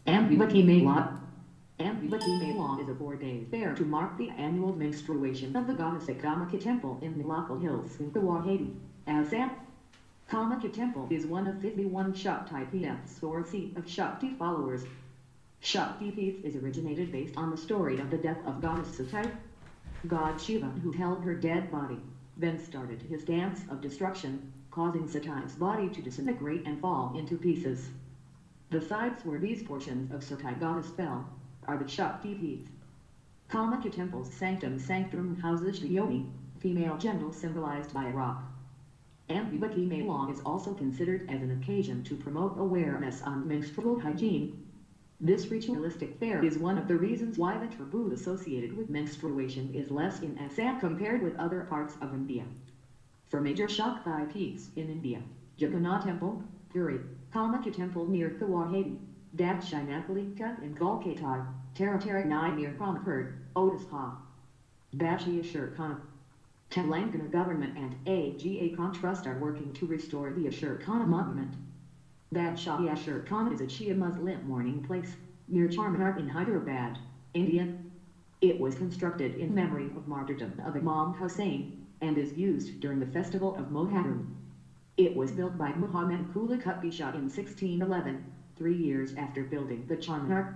Ambivati Mela. Ambivati Mela is a 4-day fair to mark the annual menstruation of the goddess at Kamaki Temple in Nilakal Hills in Guwahati, Assam. Kamaki Temple is one of 51 Shakti Peeths or seat of Shakti followers. Shakti Peeth is originated based on the story of the death of goddess Sati. God Shiva, who held her dead body, then started his dance of destruction, causing Sati's body to disintegrate and fall into pieces. The sites where these portions of Sati goddess fell are the Shakti Peeth. Kamaki Temple's sanctum sanctorum houses the yoni, female genital symbolized by a rock. Ambivati Mela is also considered as an occasion to promote awareness on menstrual hygiene. This ritualistic fair is one of the reasons why the taboo associated with menstruation is less in Assam compared with other parts of India. For major Shakti Peeths in India, Jagannath Temple, Puri, Kamaki Temple near Guwahati, Dakshinapalika in Kolkata, Tarattaranai near Panampur, Odisha, Bashi Ashur Khan. Telangana government and AGA Khan Trust are working to restore the Ashur Khan monument. Badshah Ashur Khan is a Shia Muslim mourning place near Charminar in Hyderabad, India. It was constructed in memory of martyrdom of Imam Hussain and is used during the festival of Moharram. It was built by Muhammad Quli Qutb Shah in 1611, 3 years after building the Charminar.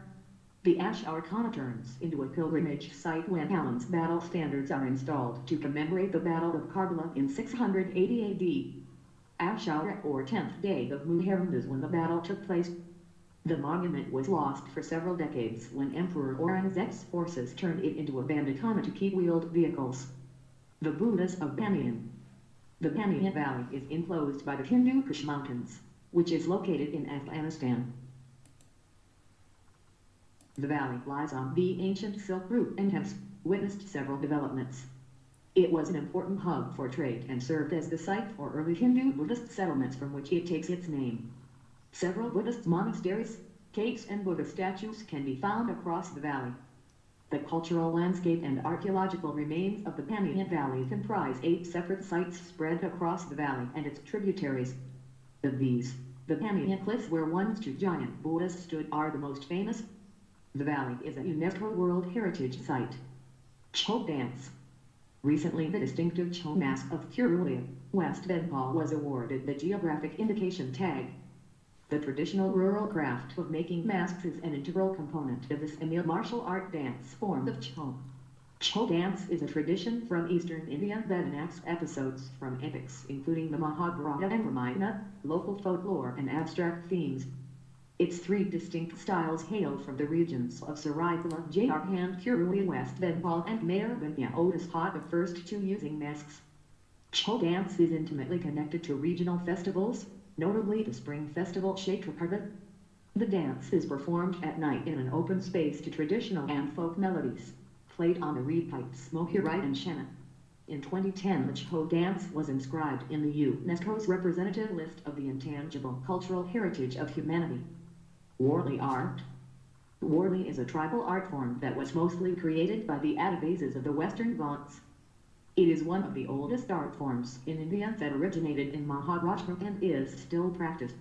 The Ashur Khan turns into a pilgrimage site when Alan's battle standards are installed to commemorate the Battle of Karbala in 680 AD. Ashura or 10th day of Muharram is when the battle took place. The monument was lost for several decades when Emperor Aurangzeb's forces turned it into a banditkhana to keep wheeled vehicles. The Buddhas of Pamiyan. The Pamiyan Valley is enclosed by the Hindu Kush Mountains, which is located in Afghanistan. The valley lies on the ancient Silk Route and has witnessed several developments. It was an important hub for trade and served as the site for early Hindu Buddhist settlements from which it takes its name. Several Buddhist monasteries, caves and Buddha statues can be found across the valley. The cultural landscape and archaeological remains of the Pamiyan Valley comprise 8 separate sites spread across the valley and its tributaries. Of these, the Pamiyan Cliffs where once 2 giant Buddhas stood are the most famous. The valley is a UNESCO World Heritage Site. Chhau Dance. Recently the distinctive Chhau mask of Purulia, West Bengal was awarded the Geographic Indication Tag. The traditional rural craft of making masks is an integral component of this Tamil martial art dance form of Chhau. Chhau dance is a tradition from eastern India that enacts episodes from epics including the Mahabharata and Ramayana, local folklore and abstract themes. Its 3 distinct styles hail from the regions of Saraikela, Jharkhand, Purulia, West Bengal and Mayurbanya, Odisha, the first 2 using masks. Chhau dance is intimately connected to regional festivals, notably the spring festival Kshetrapada. The dance is performed at night in an open space to traditional and folk melodies, played on the reed pipes, mohirai and shanna. In 2010 the Chhau dance was inscribed in the UNESCO's representative list of the intangible cultural heritage of humanity. Warli art. Warli is a tribal art form that was mostly created by the Adivasis of the Western Ghats. It is one of the oldest art forms in India that originated in Maharashtra and is still practiced.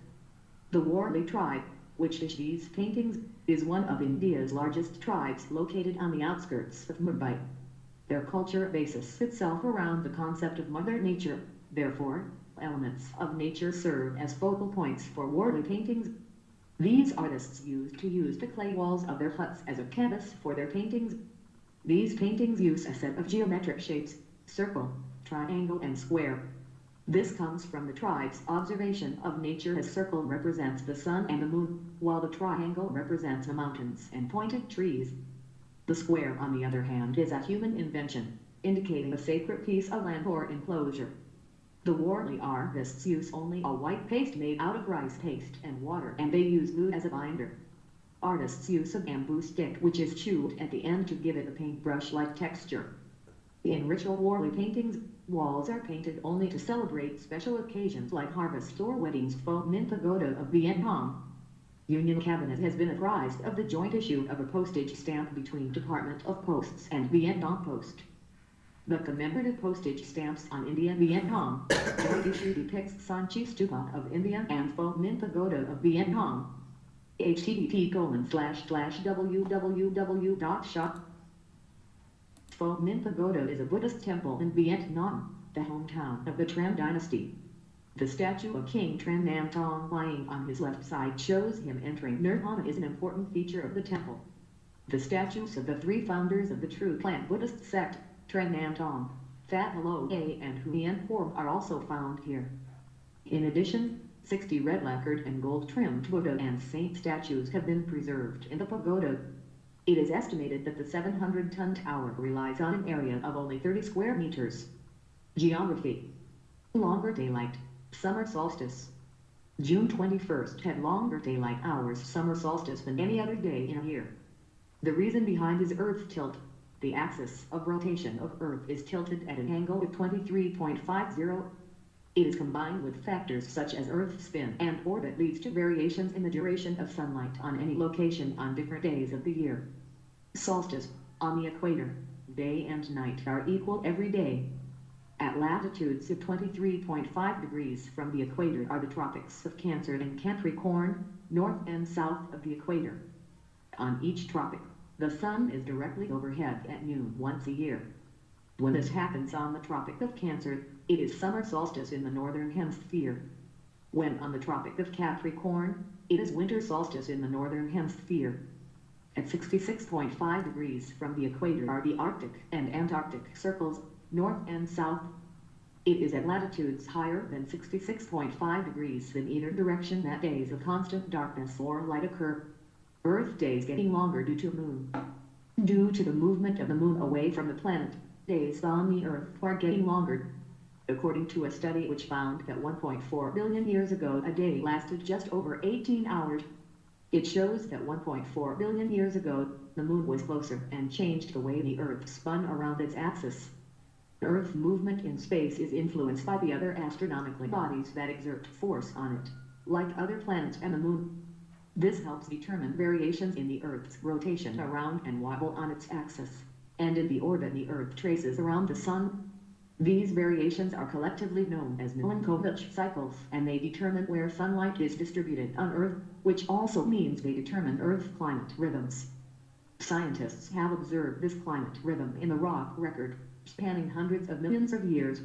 The Warli tribe, which does these paintings, is one of India's largest tribes located on the outskirts of Mumbai. Their culture bases itself around the concept of Mother Nature, therefore, elements of nature serve as focal points for Warli paintings. These artists used to use the clay walls of their huts as a canvas for their paintings. These paintings use a set of geometric shapes, circle, triangle and square. This comes from the tribe's observation of nature as circle represents the sun and the moon, while the triangle represents the mountains and pointed trees. The square, on the other hand, is a human invention, indicating a sacred piece of land or enclosure. The Warli artists use only a white paste made out of rice paste and water, and they use glue as a binder. Artists use a bamboo stick which is chewed at the end to give it a paintbrush-like texture. In ritual Warli paintings, walls are painted only to celebrate special occasions like harvest or weddings. Phom Minh Pagoda of Vietnam. Union Cabinet has been apprised of the joint issue of a postage stamp between Department of Posts and Vietnam Post. The commemorative postage stamps on India-Vietnam joint issue depicts Sanchi Stupa of India and Phom Minh Pagoda of Vietnam. http://www.shop.Pho Pagoda is a Buddhist temple in Vietnam, the hometown of the Tran dynasty. The statue of King Tran Nam Tong lying on his left side shows him entering Nirvana is an important feature of the temple. The statues of the three founders of the True Plant Buddhist sect, Tran Nam Tong, Phat Halo A and Huyen Phom are also found here. In addition, 60 red lacquered and gold trimmed Buddha and saint statues have been preserved in the pagoda. It is estimated that the 700-ton tower relies on an area of only 30 square meters. Geography. Longer daylight, summer solstice. June 21st had longer daylight hours summer solstice than any other day in a year. The reason behind is Earth tilt. The axis of rotation of Earth is tilted at an angle of 23.50. It is combined with factors such as Earth's spin and orbit leads to variations in the duration of sunlight on any location on different days of the year. Solstice, on the equator, day and night are equal every day. At latitudes of 23.5 degrees from the equator are the tropics of Cancer and Capricorn, north and south of the equator. On each tropic, the sun is directly overhead at noon once a year. When this happens on the Tropic of Cancer, it is summer solstice in the northern hemisphere. When on the Tropic of Capricorn, it is winter solstice in the northern hemisphere. At 66.5 degrees from the equator are the Arctic and Antarctic circles, north and south. It is at latitudes higher than 66.5 degrees in either direction that days of constant darkness or light occur. Earth days getting longer due to moon. Due to the movement of the moon away from the planet, days on the Earth are getting longer. According to a study which found that 1.4 billion years ago a day lasted just over 18 hours, it shows that 1.4 billion years ago, the moon was closer and changed the way the Earth spun around its axis. Earth movement in space is influenced by the other astronomical bodies that exert force on it, like other planets and the moon. This helps determine variations in the Earth's rotation around and wobble on its axis, and in the orbit the Earth traces around the Sun. These variations are collectively known as Milankovitch cycles, and they determine where sunlight is distributed on Earth, which also means they determine Earth climate rhythms. Scientists have observed this climate rhythm in the rock record, spanning hundreds of millions of years.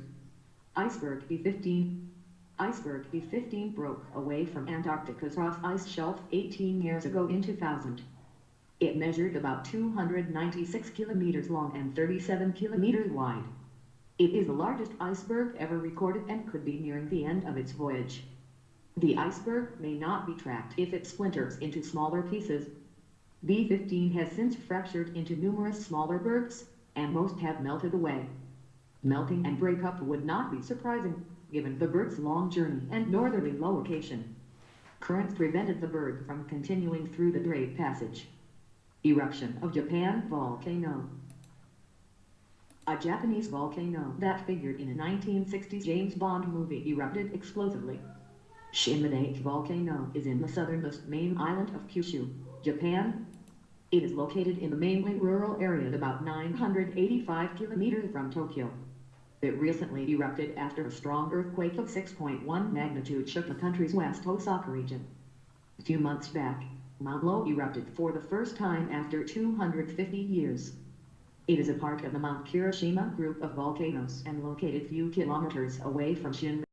Iceberg B-15. Iceberg B-15 broke away from Antarctica's Ross Ice Shelf 18 years ago in 2000. It measured about 296 kilometers long and 37 kilometers wide. It is the largest iceberg ever recorded and could be nearing the end of its voyage. The iceberg may not be tracked if it splinters into smaller pieces. B-15 has since fractured into numerous smaller bergs, and most have melted away. Melting and breakup would not be surprising, given the berg's long journey and northerly location. Currents prevented the berg from continuing through the Drake Passage. Eruption of Japan volcano. A Japanese volcano that figured in a 1960s James Bond movie erupted explosively. Shimane volcano is in the southernmost main island of Kyushu, Japan. It is located in the mainly rural area about 985 kilometers from Tokyo. It recently erupted after a strong earthquake of 6.1 magnitude shook the country's West Osaka region. A few months back, Mount Low erupted for the first time after 250 years. It is a part of the Mount Kirishima group of volcanoes and located few kilometers away from Shin.